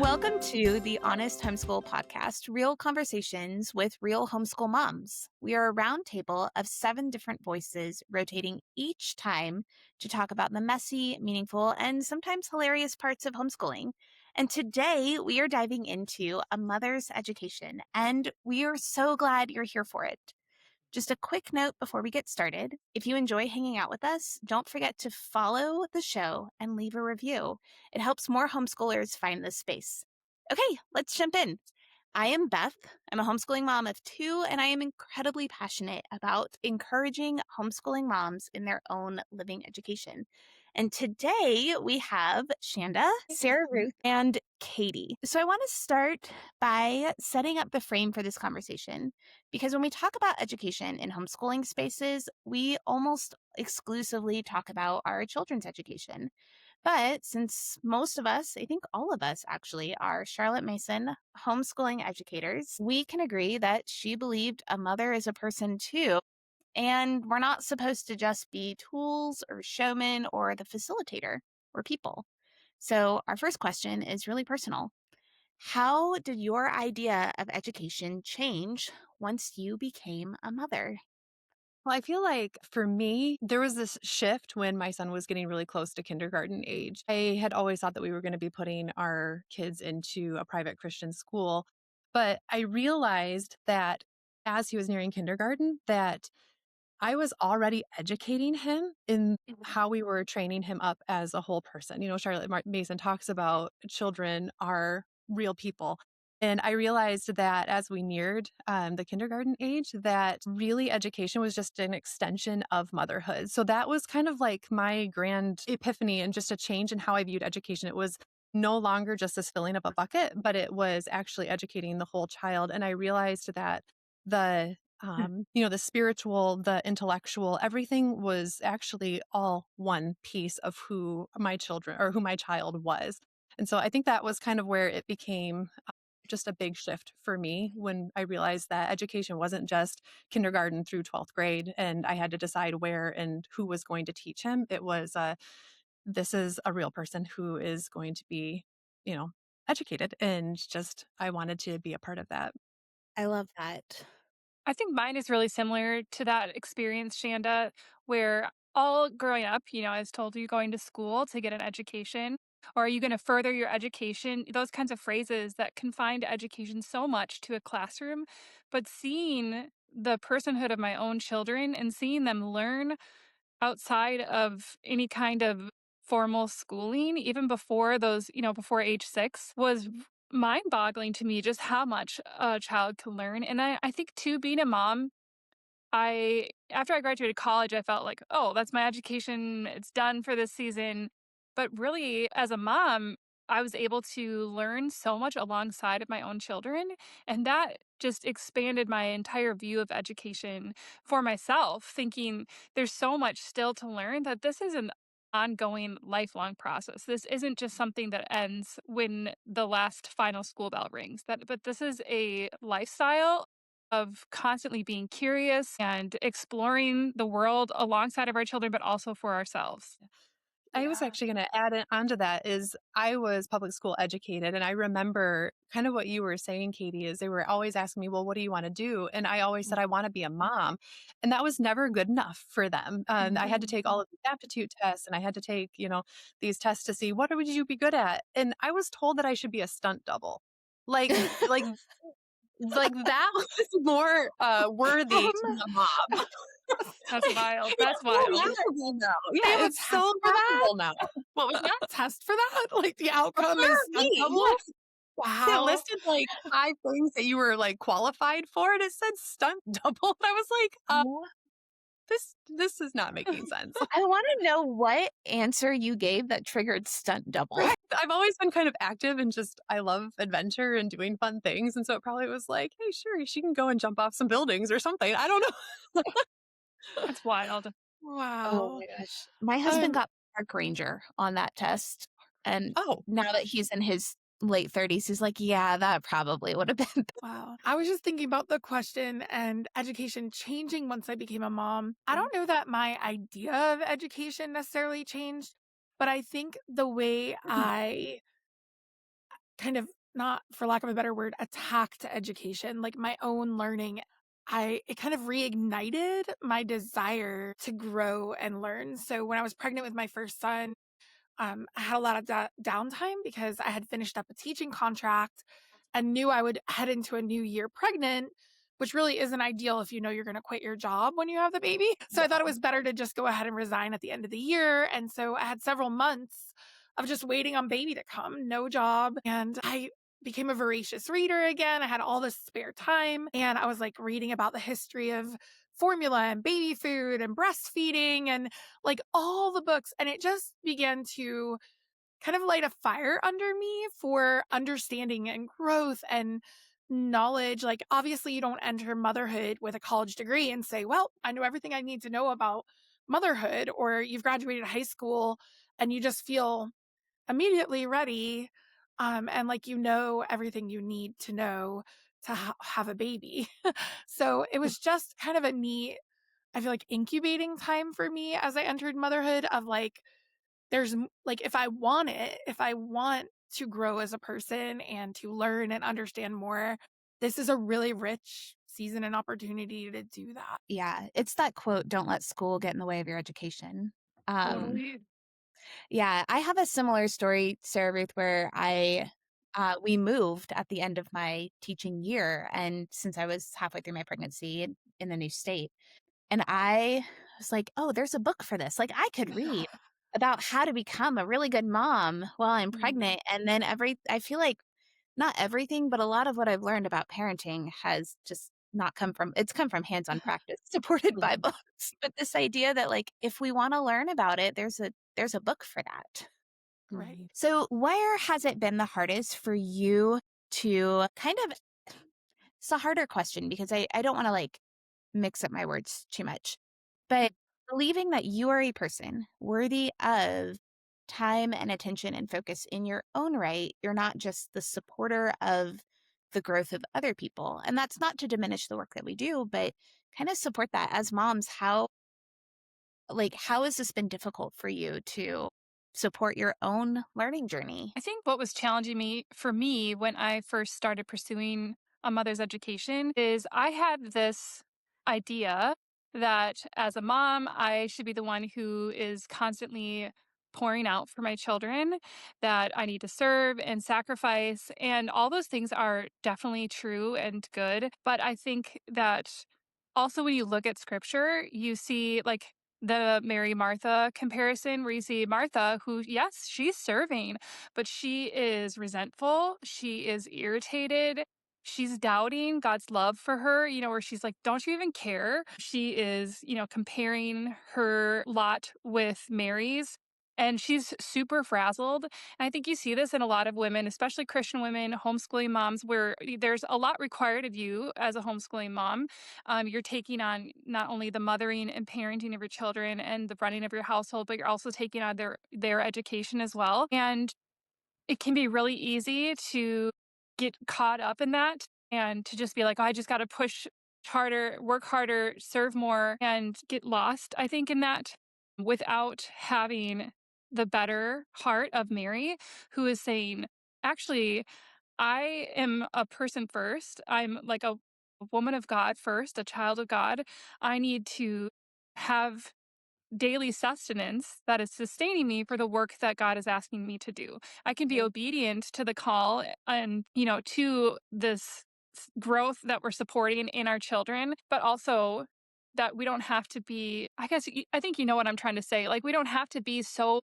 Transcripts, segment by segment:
Welcome to the Honest Homeschool Podcast, real conversations with real homeschool moms. We are a roundtable of 7 different voices rotating each time to talk about the messy, meaningful, and sometimes hilarious parts of homeschooling. And today we are diving into a mother's education, and we are so glad you're here for it. Just a quick note before we get started. If you enjoy hanging out with us, don't forget to follow the show and leave a review. It helps more homeschoolers find this space. Okay, let's jump in. I am Beth. I'm a homeschooling mom of 2, and I am incredibly passionate about encouraging homeschooling moms in their own living education. And today we have Shanda, SarahRuth, and Katie. So I want to start by setting up the frame for this conversation, because when we talk about education in homeschooling spaces, we almost exclusively talk about our children's education. But since most of us, I think all of us actually, are Charlotte Mason homeschooling educators, we can agree that she believed a mother is a person too. And we're not supposed to just be tools or showmen or the facilitator. We're people. So our first question is really personal. How did your idea of education change once you became a mother? Well, I feel like for me, there was this shift when my son was getting really close to kindergarten age. I had always thought that we were going to be putting our kids into a private Christian school, but I realized that as he was nearing kindergarten, that I was already educating him in how we were training him up as a whole person. Charlotte Mason talks about children are real people. And I realized that as we neared the kindergarten age, that really education was just an extension of motherhood. So that was kind of like my grand epiphany and just a change in how I viewed education. It was no longer just this filling of a bucket, but it was actually educating the whole child. And I realized that the spiritual, the intellectual, everything was actually all one piece of who my child was. And so I think that was kind of where it became just a big shift for me when I realized that education wasn't just kindergarten through 12th grade and I had to decide where and who was going to teach him. It was, this is a real person who is going to be, educated, and just, I wanted to be a part of that. I love that. I think mine is really similar to that experience, Shanda, where all growing up, I was told, you going to school to get an education, or are you going to further your education? Those kinds of phrases that confined education so much to a classroom. But seeing the personhood of my own children and seeing them learn outside of any kind of formal schooling, even before those, before age 6, was mind boggling to me just how much a child can learn. And I think too, being a mom, after I graduated college, I felt like, oh, that's my education. It's done for this season. But really, as a mom, I was able to learn so much alongside of my own children. And that just expanded my entire view of education for myself, thinking there's so much still to learn, that this is an ongoing lifelong process. This isn't just something that ends when the last final school bell rings. But this is a lifestyle of constantly being curious and exploring the world alongside of our children, but also for ourselves. I was actually going to add onto that is I was public school educated, and I remember kind of what you were saying, Katie, is they were always asking me, well, what do you want to do? And I always said, I want to be a mom. And that was never good enough for them. I had to take all of the aptitude tests, and I had to take, these tests to see what would you be good at? And I was told that I should be a stunt double. Like, like that was more worthy to the mob. That's wild. That's Yeah, wild. now. They Yeah, have a it's test so for that? laughable now. What was that? Test for that? Like the outcome For is me, double? yes. It Wow. listed like 5 things that you were like qualified for, and it said stunt double. And I was like, this is not making sense. I want to know what answer you gave that triggered stunt double. I've always been kind of active and just, I love adventure and doing fun things. And so it probably was like, hey, sure, she can go and jump off some buildings or something. I don't know. That's wild. Oh Wow. my gosh. My husband got park ranger on that test. And now that he's in his late 30s, he's like, yeah, that probably would have been. Wow. I was just thinking about the question and education changing once I became a mom. I don't know that my idea of education necessarily changed, but I think the way I kind of, not for lack of a better word, attacked education, like my own learning. It kind of reignited my desire to grow and learn. So when I was pregnant with my first son, I had a lot of downtime because I had finished up a teaching contract and knew I would head into a new year pregnant, which really isn't ideal if you know you're going to quit your job when you have the baby. So I thought it was better to just go ahead and resign at the end of the year. And so I had several months of just waiting on baby to come, no job. And I became a voracious reader again. I had all this spare time and I was like reading about the history of formula and baby food and breastfeeding and like all the books. And it just began to kind of light a fire under me for understanding and growth and knowledge. Like, obviously, you don't enter motherhood with a college degree and say, well, I know everything I need to know about motherhood, or you've graduated high school and you just feel immediately ready. And like, you know, everything you need to know to have a baby. So it was just kind of a neat, I feel like, incubating time for me as I entered motherhood of like, like, if I want it, if I want to grow as a person and to learn and understand more, this is a really rich season and opportunity to do that. Yeah, it's that quote, "Don't let school get in the way of your education." Um, Totally. yeah, I have a similar story, Sarah Ruth, where we moved at the end of my teaching year, and since I was halfway through my pregnancy in the new state, and I was like, "Oh, there's a book for this. Like, I could read about how to become a really good mom while I'm pregnant." And then I feel like not everything, but a lot of what I've learned about parenting has just not it's come from hands-on practice supported by books. But this idea that like if we want to learn about it, there's a book for that. Right. So where has it been the hardest for you to kind of, it's a harder question because I don't want to like mix up my words too much, but believing that you are a person worthy of time and attention and focus in your own right. You're not just the supporter of the growth of other people. And that's not to diminish the work that we do, but kind of support that as moms. How has this been difficult for you to support your own learning journey? I think what was challenging for me when I first started pursuing a mother's education is I had this idea that as a mom, I should be the one who is constantly pouring out for my children, that I need to serve and sacrifice. And all those things are definitely true and good. But I think that also when you look at scripture, you see like the Mary Martha comparison, where you see Martha, who, yes, she's serving, but she is resentful. She is irritated. She's doubting God's love for her, where she's like, don't you even care? She is, comparing her lot with Mary's. And she's super frazzled. And I think you see this in a lot of women, especially Christian women, homeschooling moms, where there's a lot required of you as a homeschooling mom. You're taking on not only the mothering and parenting of your children and the running of your household, but you're also taking on their education as well. And it can be really easy to get caught up in that and to just be like, oh, I just got to push harder, work harder, serve more, and get lost, I think, in that without having the better heart of Mary, who is saying, actually, I am a person first. I'm like a woman of God first, a child of God. I need to have daily sustenance that is sustaining me for the work that God is asking me to do. I can be obedient to the call and, to this growth that we're supporting in our children, but also that we don't have to be, I think you know what I'm trying to say. Like, we don't have to be so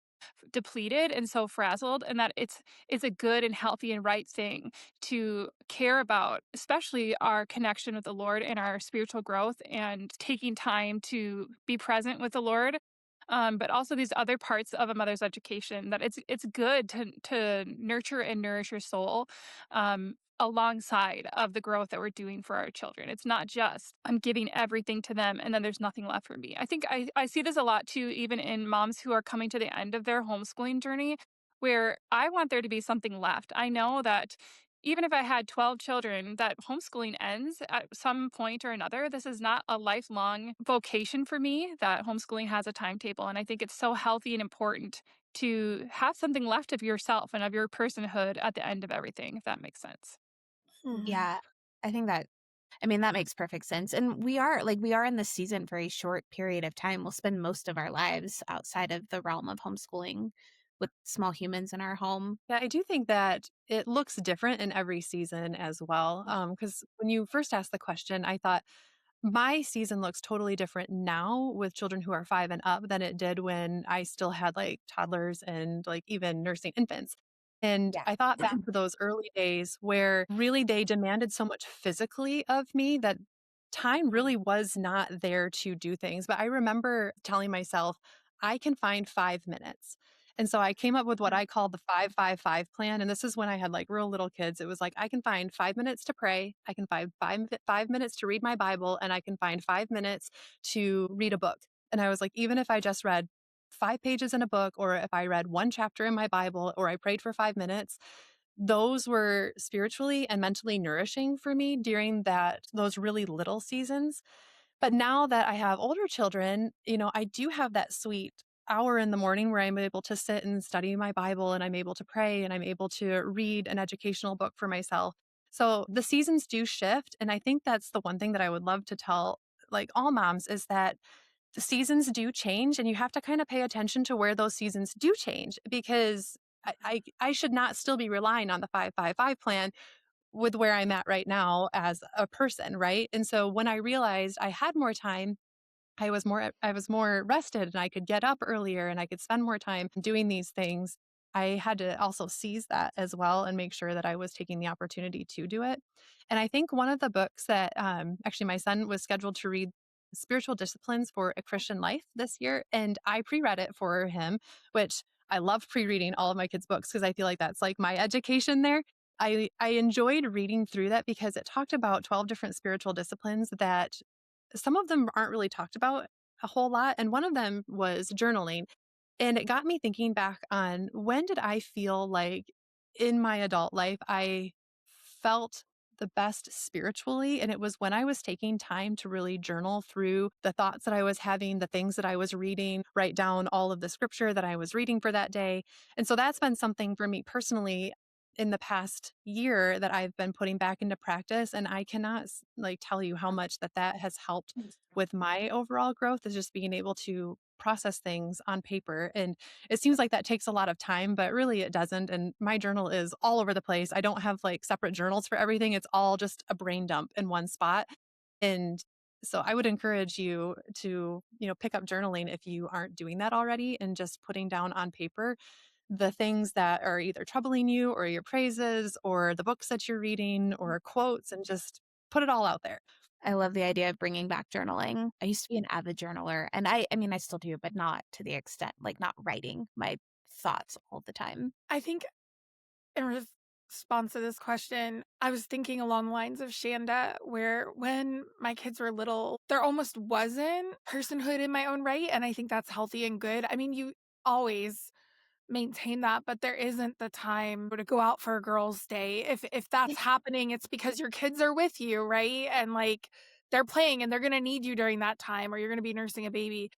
depleted and so frazzled, and that it's a good and healthy and right thing to care about, especially our connection with the Lord and our spiritual growth and taking time to be present with the Lord. But also these other parts of a mother's education, that it's good to nurture and nourish your soul alongside of the growth that we're doing for our children. It's not just I'm giving everything to them and then there's nothing left for me. I think I see this a lot too, even in moms who are coming to the end of their homeschooling journey, where I want there to be something left. I know that even if I had 12 children, that homeschooling ends at some point or another. This is not a lifelong vocation for me, that homeschooling has a timetable. And I think it's so healthy and important to have something left of yourself and of your personhood at the end of everything, if that makes sense. Yeah, I think that, I mean, that makes perfect sense. And we are in this season for a short period of time. We'll spend most of our lives outside of the realm of homeschooling with small humans in our home. Yeah, I do think that it looks different in every season as well. Because when you first asked the question, I thought my season looks totally different now with children who are 5 and up than it did when I still had like toddlers and like even nursing infants. And Yeah. I thought back to those early days where really they demanded so much physically of me that time really was not there to do things. But I remember telling myself, I can find 5 minutes. And so I came up with what I called the 5-5-5 plan. And this is when I had like real little kids. It was like, I can find 5 minutes to pray. I can find 5 minutes to read my Bible, and I can find 5 minutes to read a book. And I was like, even if I just read 5 pages in a book, or if I read one chapter in my Bible, or I prayed for 5 minutes, those were spiritually and mentally nourishing for me during those really little seasons. But now that I have older children, I do have that sweet hour in the morning where I'm able to sit and study my Bible, and I'm able to pray, and I'm able to read an educational book for myself. So the seasons do shift. And I think that's the one thing that I would love to tell like all moms is that the seasons do change, and you have to kind of pay attention to where those seasons do change, because I should not still be relying on the 5-5-5 plan with where I'm at right now as a person, right? And so when I realized I had more time, I was more rested, and I could get up earlier, and I could spend more time doing these things. I had to also seize that as well and make sure that I was taking the opportunity to do it. And I think one of the books that actually my son was scheduled to read, Spiritual Disciplines for a Christian Life, this year, and I pre-read it for him, which I love pre-reading all of my kids' books because I feel like that's like my education there. I enjoyed reading through that because it talked about 12 different spiritual disciplines that some of them aren't really talked about a whole lot. And one of them was journaling. And it got me thinking back on, when did I feel like in my adult life I felt the best spiritually? And it was when I was taking time to really journal through the thoughts that I was having, the things that I was reading, write down all of the scripture that I was reading for that day. And so that's been something for me personally in the past year that I've been putting back into practice. And I cannot like tell you how much that has helped with my overall growth, is just being able to process things on paper. And it seems like that takes a lot of time, but really it doesn't. And my journal is all over the place. I don't have like separate journals for everything. It's all just a brain dump in one spot. And so I would encourage you to, pick up journaling if you aren't doing that already, and just putting down on paper the things that are either troubling you, or your praises, or the books that you're reading, or quotes, and just put it all out there. I love the idea of bringing back journaling. I used to be an avid journaler, and I mean, I still do, but not to the extent, like not writing my thoughts all the time. I think in response to this question, I was thinking along the lines of Shanda, where when my kids were little, there almost wasn't personhood in my own right. And I think that's healthy and good. I mean, you always maintain that, but there isn't the time to go out for a girls' day. If that's happening, it's because your kids are with you, right? And like they're playing, and they're gonna need you during that time, or you're gonna be nursing a baby.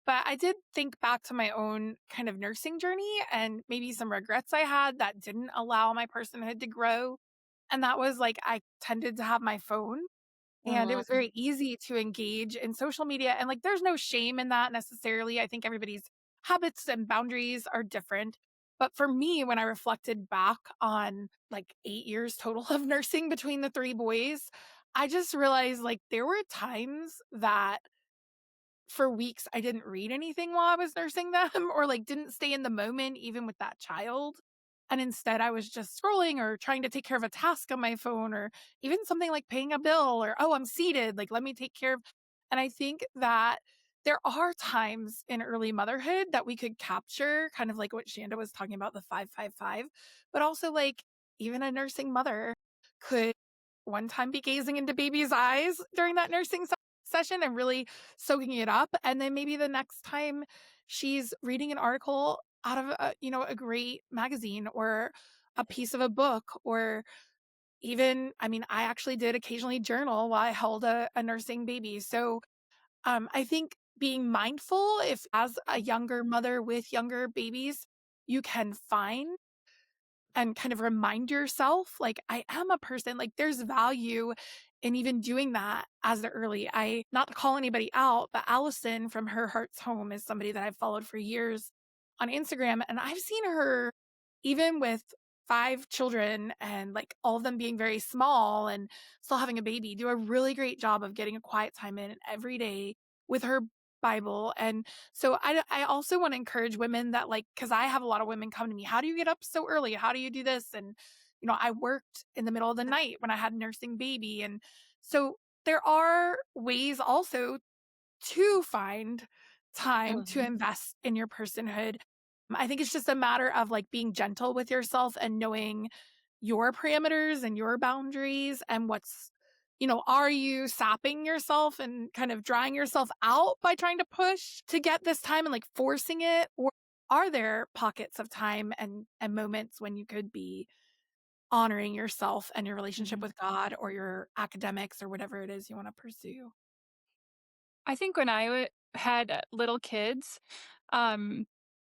But I did think back to my own kind of nursing journey, and maybe some regrets I had that didn't allow my personhood to grow. And that was like I tended to have my phone, and it was very easy to engage in social media. And like, there's no shame in that necessarily. I think everybody's habits and boundaries are different. But for me, when I reflected back on like 8 years total of nursing between the three boys, I just realized like there were times that for weeks I didn't read anything while I was nursing them, or like didn't stay in the moment even with that child. And instead I was just scrolling or trying to take care of a task on my phone, or even something like paying a bill, or oh, I'm seated, like let me take care of. And I think that there are times in early motherhood that we could capture, kind of like what Shanda was talking about, the 5-5-5, but also like even a nursing mother could one time be gazing into baby's eyes during that nursing session and really soaking it up. And then maybe the next time she's reading an article out of a great magazine, or a piece of a book, or even, I mean, I actually did occasionally journal while I held a nursing baby. So I think being mindful, if as a younger mother with younger babies, you can find and kind of remind yourself, like, I am a person, like, there's value in even doing that as early. Not to call anybody out, but Allison from Her Heart's Home is somebody that I've followed for years on Instagram. And I've seen her, even with 5 children and like all of them being very small and still having a baby, do a really great job of getting a quiet time in every day with her Bible. And so I also want to encourage women that, like, because I have a lot of women come to me, how do you get up so early? How do you do this? And, I worked in the middle of the night when I had a nursing baby. And so there are ways also to find time to invest in your personhood. I think it's just a matter of like being gentle with yourself and knowing your parameters and your boundaries and are you sapping yourself and kind of drying yourself out by trying to push to get this time and like forcing it? Or are there pockets of time and moments when you could be honoring yourself and your relationship with God or your academics or whatever it is you want to pursue? I think when I had little kids, um,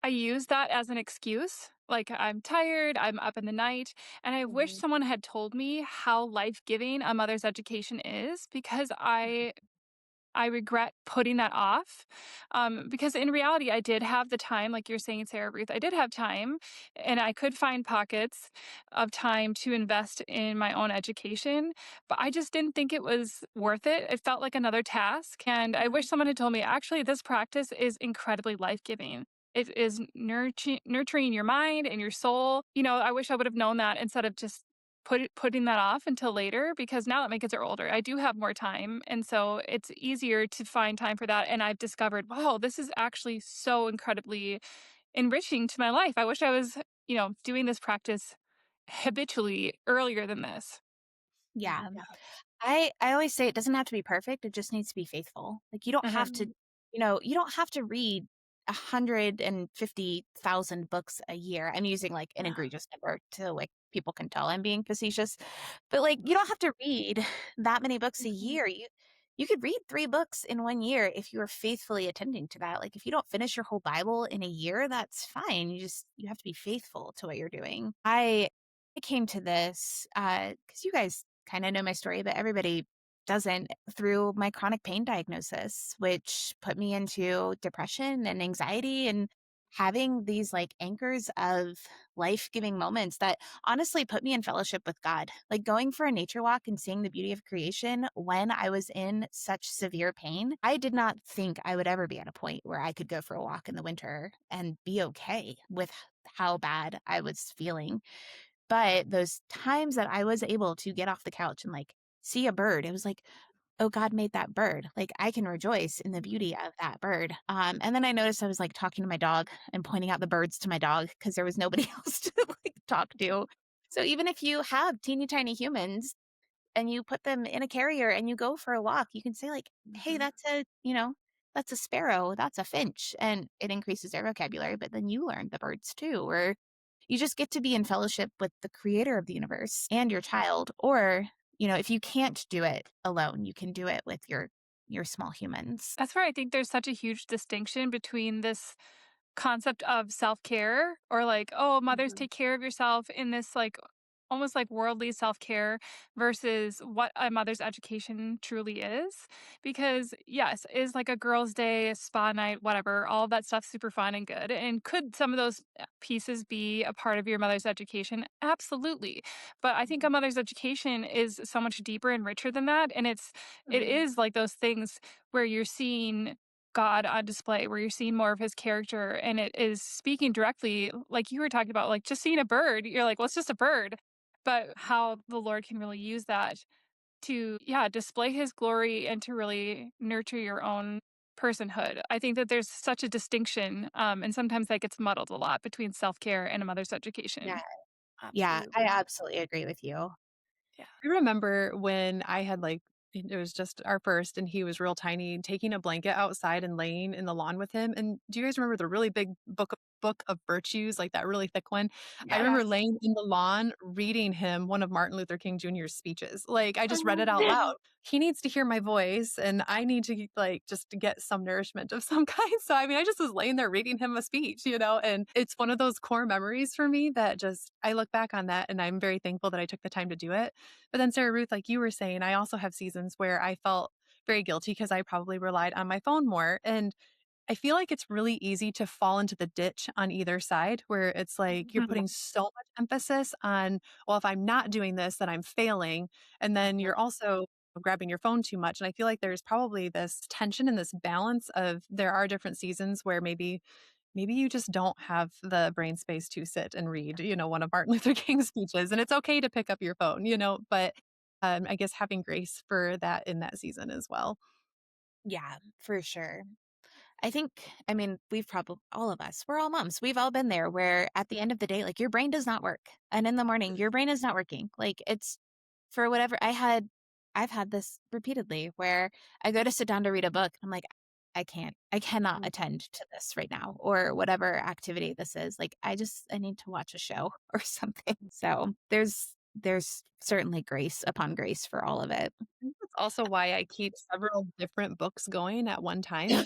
I used that as an excuse. Like, I'm tired, I'm up in the night, and I wish Mhm. someone had told me how life-giving a mother's education is, because I regret putting that off. Because in reality, I did have the time, like you're saying, Sarah Ruth, I did have time, and I could find pockets of time to invest in my own education, but I just didn't think it was worth it. It felt like another task. And I wish someone had told me, actually, this practice is incredibly life giving. It is nurturing your mind and your soul. I wish I would have known that instead of just putting that off until later, because now that my kids are older, I do have more time, and so it's easier to find time for that, and I've discovered, wow, this is actually so incredibly enriching to my life. I wish I was, doing this practice habitually earlier than this. Yeah. Yeah. I always say it doesn't have to be perfect, it just needs to be faithful. Like, you don't have Mhm. to, you don't have to read 150,000 books a year. I'm using, like, an Yeah. egregious number to, like, people can tell I'm being facetious, but, like, you don't have to read that many books a Mhm. year. You could read 3 books in 1 year if you are faithfully attending to that. Like, if you don't finish your whole Bible in a year, that's fine. You have to be faithful to what you're doing. I came to this, because you guys kinda know my story, but everybody doesn't, through my chronic pain diagnosis, which put me into depression and anxiety and having these, like, anchors of life-giving moments that honestly put me in fellowship with God. Like, going for a nature walk and seeing the beauty of creation when I was in such severe pain, I did not think I would ever be at a point where I could go for a walk in the winter and be okay with how bad I was feeling. But those times that I was able to get off the couch and, like, see a bird, it was like, "Oh, God made that bird." Like, I can rejoice in the beauty of that bird. And then I noticed I was, like, talking to my dog and pointing out the birds to my dog because there was nobody else to, like, talk to. So even if you have teeny tiny humans and you put them in a carrier and you go for a walk, you can say, like, "Hey, Mhm. that's a sparrow, that's a finch," and it increases their vocabulary, but then you learn the birds too. Or you just get to be in fellowship with the creator of the universe and your child. Or, if you can't do it alone, you can do it with your small humans. That's where I think there's such a huge distinction between this concept of self-care, or like, oh, mothers, Mhm. take care of yourself, in this like almost like worldly self-care, versus what a mother's education truly is. Because yes, is like a girls' day, spa night, whatever, all of that stuff super fun and good. And could some of those pieces be a part of your mother's education? Absolutely. But I think a mother's education is so much deeper and richer than that. And it Mhm. is like those things where you're seeing God on display, where you're seeing more of his character, and it is speaking directly, like you were talking about, like just seeing a bird, you're like, well, it's just a bird. But how the Lord can really use that to, yeah, display his glory and to really nurture your own personhood. I think that there's such a distinction, and sometimes that gets muddled a lot between self care and a mother's Yeah. education. Yeah, I Absolutely. absolutely agree with you. Yeah. I remember when I had it was just our first and he was real tiny, taking a blanket outside and laying in the lawn with him. And do you guys remember the really big book book of virtues, like that really thick one. I Yes. remember laying in the lawn reading him one of Martin Luther King Jr.'s speeches. Like I just read it out loud. He needs to hear my voice and I need to like just to get some nourishment of some kind. So I mean, I just was laying there reading him a speech, and it's one of those core memories for me that just I look back on that and I'm very thankful that I took the time to do it. But then Sarah Ruth, like you were saying, I also have seasons where I felt very guilty because I probably relied on my phone more. And I feel like it's really easy to fall into the ditch on either side where it's like you're putting so much emphasis on, well, if I'm not doing this, then I'm failing. And then you're also grabbing your phone too much. And I feel like there's probably this tension and this balance of there are different seasons where maybe you just don't have the brain space to sit and read, one of Martin Luther King's speeches. And it's okay to pick up your phone, but I guess having grace for that in that season as well. Yeah, for sure. I mean, we've probably, all of us, we're all moms. We've all been there where at the end of the day, like your brain does not work. And in the morning, your brain is not working. Like it's for whatever I've had this repeatedly where I go to sit down to read a book. I'm like, I cannot attend to this right now or whatever activity this is. Like, I need to watch a show or something. So there's certainly grace upon grace for all of it. That's also why I keep several different books going at one time.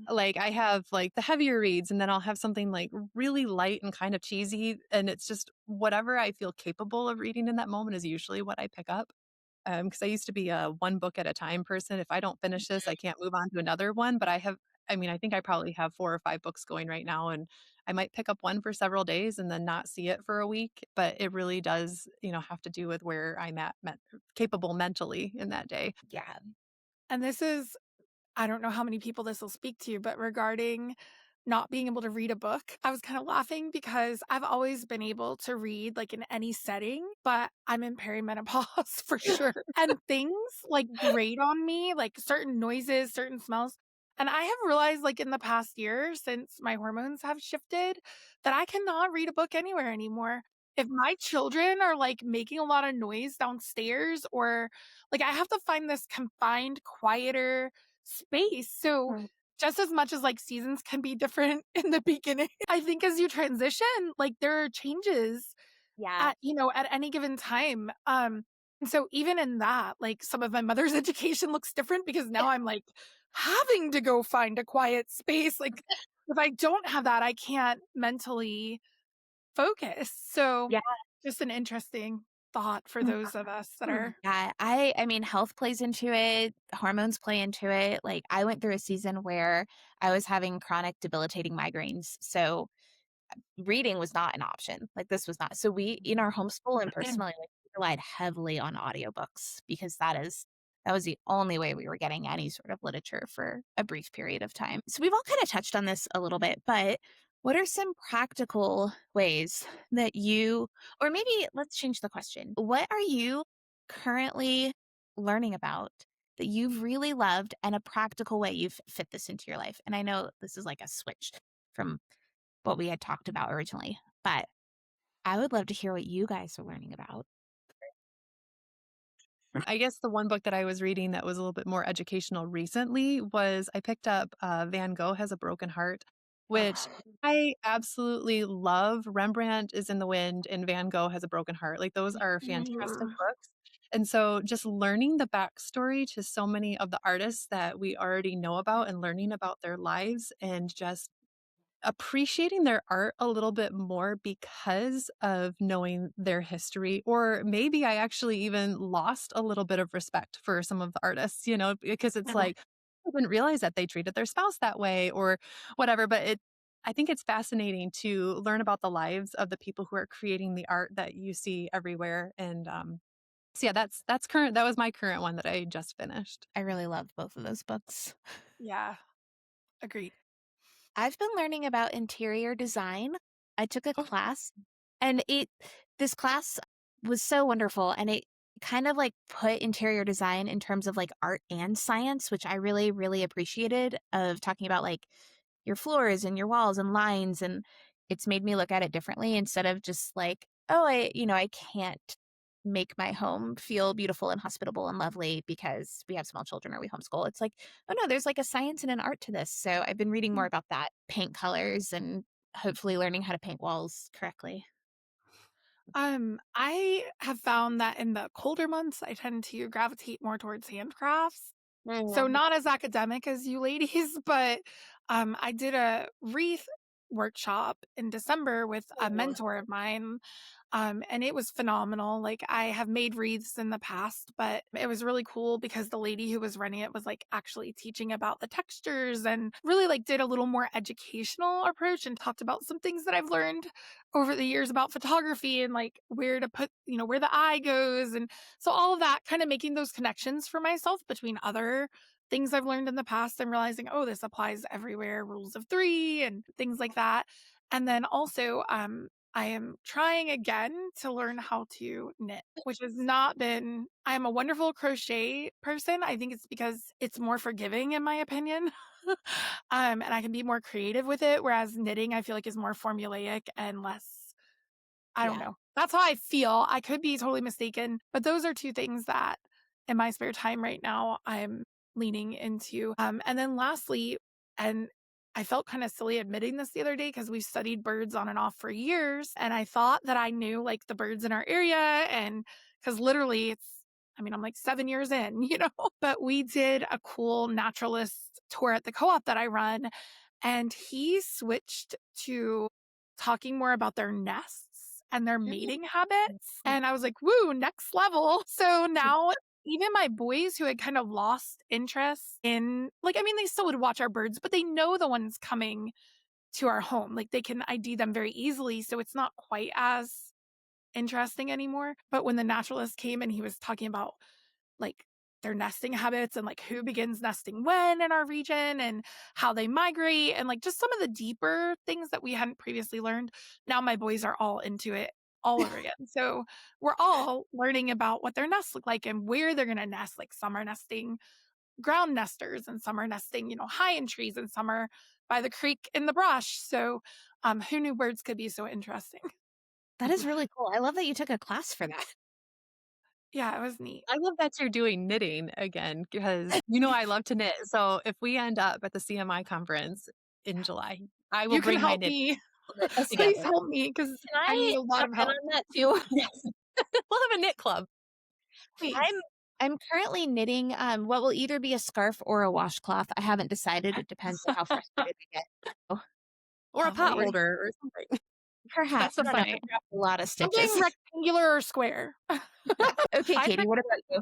Like I have like the heavier reads and then I'll have something like really light and kind of cheesy. And it's just whatever I feel capable of reading in that moment is usually what I pick up. Because I used to be a one book at a time person. If I don't finish this, I can't move on to another one. But I think I probably have 4 or 5 books going right now. And I might pick up one for several days and then not see it for a week. But it really does, have to do with where I'm capable mentally in that day. Yeah. And this is, I don't know how many people this will speak to, but regarding not being able to read a book, I was kind of laughing because I've always been able to read like in any setting, but I'm in perimenopause for sure. And things like grate on me, like certain noises, certain smells. And I have realized like in the past year since my hormones have shifted that I cannot read a book anywhere anymore. If my children are like making a lot of noise downstairs or like I have to find this confined, quieter space. So just as much as like seasons can be different in the beginning, I think as you transition, like there are changes Yeah. at any given time. And so even in that, like some of my mother's education looks different because now I'm like having to go find a quiet space. Like if I don't have that, I can't mentally focus. So Yeah. just an interesting thought for those of us that are Yeah, I mean, health plays into it, hormones play into it. Like I went through a season where I was having chronic debilitating migraines. So reading was not an option. Like this was not. So we in our homeschool and personally like, we relied heavily on audiobooks because that was the only way we were getting any sort of literature for a brief period of time. So we've all kind of touched on this a little bit, but what are some practical ways that or maybe let's change the question. What are you currently learning about that you've really loved and a practical way you've fit this into your life? And I know this is like a switch from what we had talked about originally, but I would love to hear what you guys are learning about. I guess the one book that I was reading that was a little bit more educational recently was I picked up Van Gogh Has a Broken Heart, which I absolutely love. Rembrandt is in the Wind and Van Gogh Has a Broken Heart. Like those are fantastic books. And so just learning the backstory to so many of the artists that we already know about and learning about their lives and just appreciating their art a little bit more because of knowing their history. Or maybe I actually even lost a little bit of respect for some of the artists, because it's like, I didn't realize that they treated their spouse that way or whatever. But I think it's fascinating to learn about the lives of the people who are creating the art that you see everywhere. And so yeah, that's current. That was my current one that I just finished. I really loved both of those books. yeah, agreed. I've been learning about interior design. I took a class and this class was so wonderful and it kind of like put interior design in terms of like art and science, which I really, really appreciated of talking about like your floors and your walls and lines. And it's made me look at it differently instead of just like, oh, I can't make my home feel beautiful and hospitable and lovely because we have small children or we homeschool. It's like, oh no, there's like a science and an art to this. So I've been reading more about that, paint colors and hopefully learning how to paint walls correctly? I have found that in the colder months, I tend to gravitate more towards handcrafts. So Mm. not as academic as you ladies, but I did a wreath workshop in December with a Ooh. mentor of mine. And it was phenomenal. Like I have made wreaths in the past, but it was really cool because the lady who was running it was like actually teaching about the textures and really like did a little more educational approach and talked about some things that I've learned over the years about photography and like where to put, where the eye goes. And so all of that kind of making those connections for myself between other things I've learned in the past and realizing, oh, this applies everywhere, rules of three and things like that. And then also, I am trying again to learn how to knit, which has not been, I'm a wonderful crochet person. I think it's because it's more forgiving in my opinion. And I can be more creative with it. Whereas knitting, I feel like is more formulaic and less, I don't Yeah. know. That's how I feel. I could be totally mistaken, but those are two things that in my spare time right now, I'm leaning into. And then lastly, and I felt kind of silly admitting this the other day because we've studied birds on and off for years. And I thought that I knew like the birds in our area. And because literally I'm like 7 years in, but we did a cool naturalist tour at the co-op that I run. And he switched to talking more about their nests and their mating habits. And I was like, woo, next level. So now even my boys who had kind of lost interest in, like, I mean, they still would watch our birds, but they know the ones coming to our home. Like they can ID them very easily. So it's not quite as interesting anymore. But when the naturalist came and he was talking about like their nesting habits and like who begins nesting when in our region and how they migrate and like just some of the deeper things that we hadn't previously learned. Now my boys are all into it all over again. So we're all learning about what their nests look like and where they're going to nest. Like some are nesting ground nesters and some are nesting, high in trees and some are by the creek in the brush. So who knew birds could be so interesting? That is really cool. I love that you took a class for that. Yeah, it was neat. I love that you're doing knitting again because I love to knit. So if we end up at the CMI conference in July, I will You can bring my help knit me. us Please together. help me because Can I need I a lot jump of in help. on that too? Yes. We'll have a knit club. Please. I'm currently knitting what will either be a scarf or a washcloth. I haven't decided. It depends on how frustrated I get. So, Or a pot Lovely. holder or something. perhaps. That's so I don't know. funny. I've got a lot of Something stitches. rectangular or square. Okay, I Katie, what about you?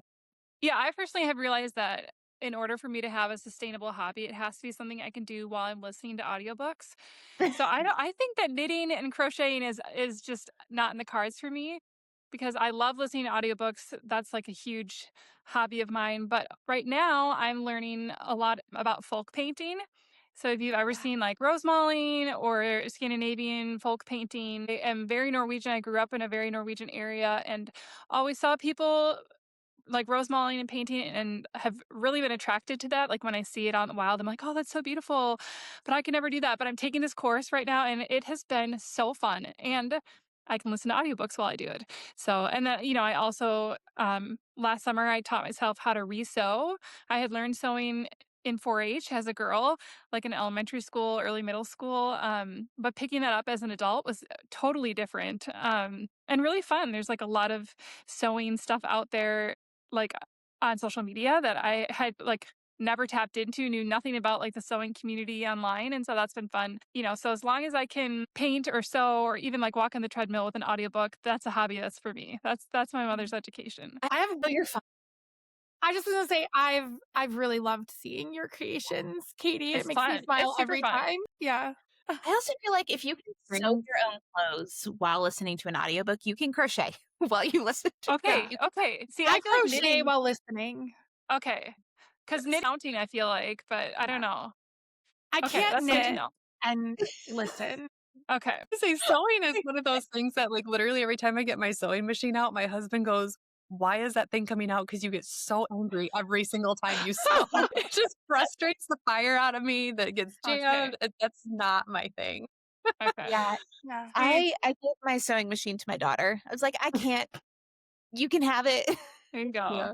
Yeah, I personally have realized that in order for me to have a sustainable hobby, it has to be something I can do while I'm listening to audiobooks. So I think that knitting and crocheting is just not in the cards for me because I love listening to audiobooks. That's like a huge hobby of mine, but right now I'm learning a lot about folk painting. So if you've ever seen like rose mauling or Scandinavian folk painting, I am very Norwegian. I grew up in a very Norwegian area and always saw people like rose mauling and painting and have really been attracted to that. Like when I see it out in the wild, I'm like, oh, that's so beautiful. But I can never do that. But I'm taking this course right now and it has been so fun. And I can listen to audiobooks while I do it. So, and then, I also, last summer, I taught myself how to resew. I had learned sewing in 4-H as a girl, like in elementary school, early middle school. But picking that up as an adult was totally different and really fun. There's like a lot of sewing stuff out there like on social media that I had like never tapped into, knew nothing about like the sewing community online. And so that's been fun. So as long as I can paint or sew or even like walk on the treadmill with an audiobook, that's a hobby that's for me. That's my mother's education. I have you're fine. I just was gonna say I've really loved seeing your creations, Katie. It It's makes me fun. smile It's super every fun. time. Yeah. I also feel like if you can sew your own clothes while listening to an audiobook, you can crochet while you listen to Okay. it. Okay. See, I I feel like crochet knitting. while listening. Okay. Because knit counting, I feel like, but I don't Yeah. know. I Okay. can't That's good to knit know. and listen. Okay. Say sewing is one of those things that like literally every time I get my sewing machine out, my husband goes, why is that thing coming out? Because you get so angry every single time you sew. It just frustrates the fire out of me that it gets jammed. That's not my thing. Okay. Yeah. Yeah. I gave my sewing machine to my daughter. I was like, I can't. You can have it. There you go. Yeah.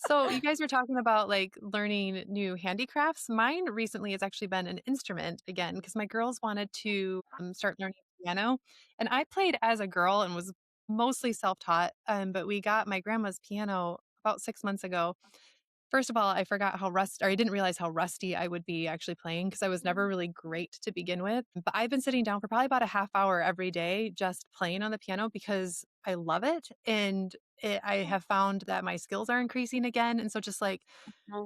So you guys were talking about like learning new handicrafts. Mine recently has actually been an instrument again because my girls wanted to start learning piano, and I played as a girl and was mostly self-taught. But we got my grandma's piano about 6 months ago. First of all, I forgot how or I didn't realize how rusty I would be actually playing because I was never really great to begin with. But I've been sitting down for probably about a half hour every day just playing on the piano because I love it. And I have found that my skills are increasing again. And so, just like,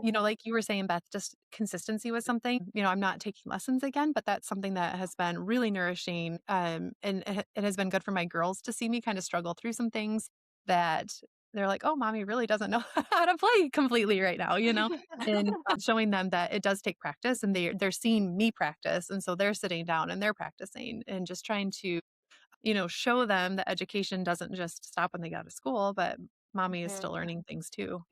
like you were saying, Beth, just consistency with something. I'm not taking lessons again, but that's something that has been really nourishing. And it has been good for my girls to see me kind of struggle through some things that they're like, "Oh, mommy really doesn't know how to play completely right now," and showing them that it does take practice and they're seeing me practice. And so they're sitting down and they're practicing and just trying to, show them that education doesn't just stop when they go to school, but mommy is still learning things too.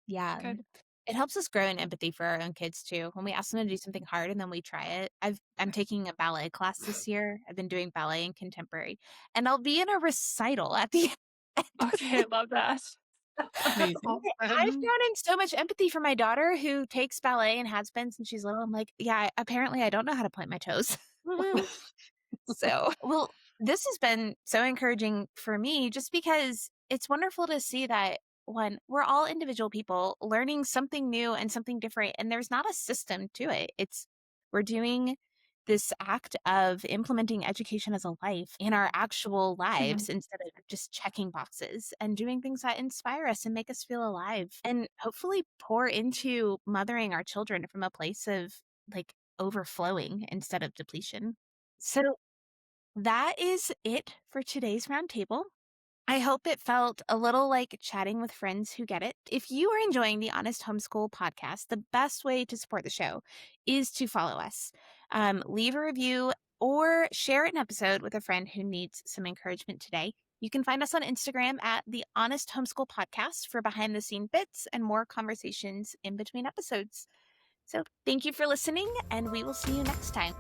Yeah. Good. It helps us grow in empathy for our own kids too. When we ask them to do something hard and then we try it. I'm taking a ballet class this year. I've been doing ballet and contemporary, and I'll be in a recital at the end. Okay, I love that. That's Amazing. I've awesome. thrown in so much empathy for my daughter who takes ballet and has been since she's little. I'm like, yeah, apparently I don't know how to plant my toes. So, well, this has been so encouraging for me just because it's wonderful to see that when we're all individual people learning something new and something different, and there's not a system to it. We're doing this act of implementing education as a life in our actual lives instead of just checking boxes and doing things that inspire us and make us feel alive and hopefully pour into mothering our children from a place of like overflowing instead of depletion. So that is it for today's roundtable. I hope it felt a little like chatting with friends who get it. If you are enjoying the Honest Homeschool podcast, the best way to support the show is to follow us, leave a review, or share an episode with a friend who needs some encouragement today. You can find us on Instagram at the Honest Homeschool Podcast for behind the scene bits and more conversations in between episodes. So thank you for listening, and we will see you next time.